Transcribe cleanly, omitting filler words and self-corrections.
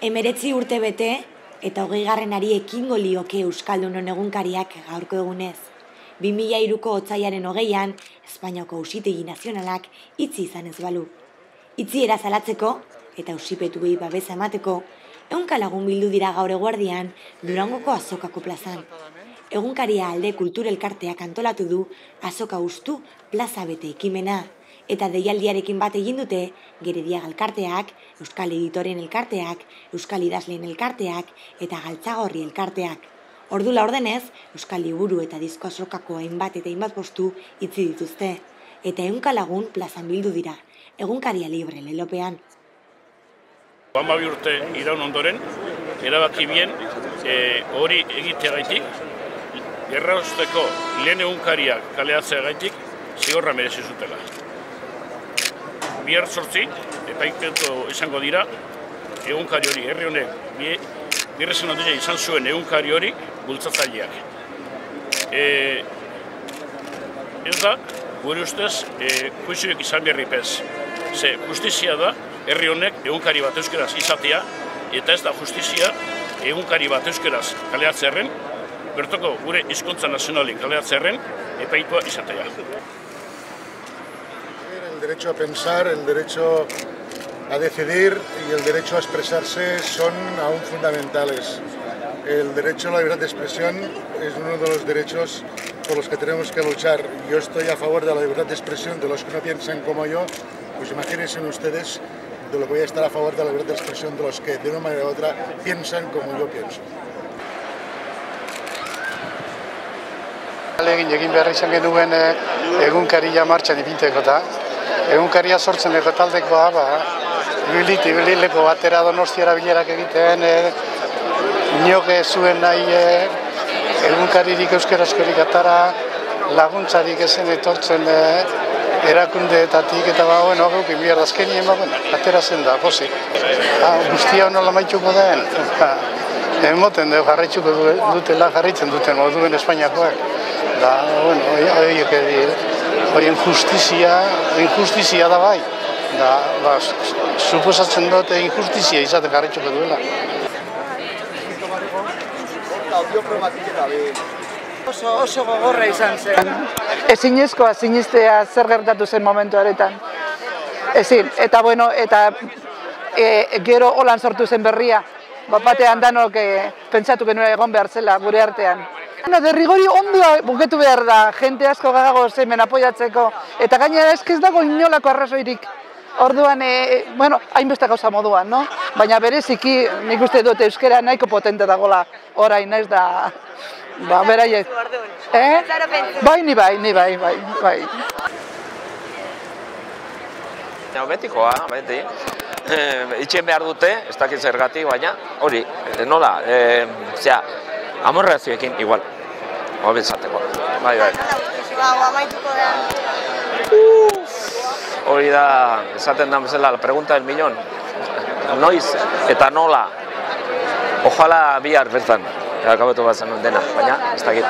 19 urte bete eta 20. ekingo lioke Euskaldunon egunkariak gaurko egunez. 2003ko otsailaren 20an, Espainiako Auzitegi Nazionalak itzi izan ez balu. Itziera salatzeko eta auzipetuei babesa emateko, 100 lagun bildu dira gaur eguerdian Durangoko Azokako plazan. Egunkaria alde kultur elkarteak antolatu du Azoka Ustu plaza bete ekimena, eta deialdiarekin bat egin dute Gerediaga elkarteak, Euskal Editoren elkarteak, Euskal Idazleen elkarteak eta Galtzagorri elkarteak. Ordula ordenez, Euskal Liburu eta Disko Azokako hainbat eta hainbat postu itzi dituzte, eta 100 lagun plazan bildu dira, egunkaria libre lelopean. 12 urte iraun ondoren, erabaki bien hori egiteagaitik, gerrauzteko lehen egunkariak kaleatzeagaitik zigorra merezi zutela. Bihar 8 epaiketo izango dira egunkari hori, herri honek birrezen handia izan zuen egunkari hori bultzatzaileak. Ez da, gure ustez, juizioek izan berripez. Ze justizia da, herri honek egunkari bat euskeraz izatea, eta ez da justizia egunkari bat euskeraz kaleatzearen, bertoko gure hizkuntza nazionalik kaleatzearen epaitua izatea. El derecho a pensar, el derecho a decidir y el derecho a expresarse son aún fundamentales. El derecho a la libertad de expresión es uno de los derechos por los que tenemos que luchar. Yo estoy a favor de la libertad de expresión de los que no piensan como yo, pues imagínense ustedes de lo que voy a estar a favor de la libertad de expresión de los que de una manera u otra piensan como yo pienso. Egin behar izan genuen egunkaria martxan ipinteko eta egunkaria sortzen dut taldekoa, ibilileko batera Donostiara bilerak egiten, inok zuen nahi egunkaririk euskarazkorik atara, laguntzarik ezen etortzen erakundeetatik eta gaukin behar azkenien, atera zen da, pozik. Guztia nola maituko den, emoten dugu jarraitzuko dutela, jarraitzen duten moduen Espainiakoak. Horien injustizia da bai, suposatzen dute injustizia izaten jarraitzuko duela. Oso gogorra izan zen. Ezinezkoa sinistea zer gertatu zen momentu horretan. Ezin, eta gero holan sortu zen berria. Batean danok pentsatu genuen egon behar zela gure artean. Derrigori ondua buketu behar da, jente asko gagago zemen apoiatzeko, eta gainera ez dago inolako arrazoirik. Orduan, hainbeste gauza moduan, no? Baina bereziki nik uste dut euskera nahiko potente dagoela orain, naiz da, beraiek. Bai, ni bai. Betikoa, beti. Itxen behar dute, ez dakit zergatik, baina hori, nola, amorrazioekin igual, hobetzateko. Bai. Hori da, esaten da bezala, la pregunta del millón. Noiz eta nola. Ojalá bihar bertan, akabatu bat zenuen dena, baina ez dakit.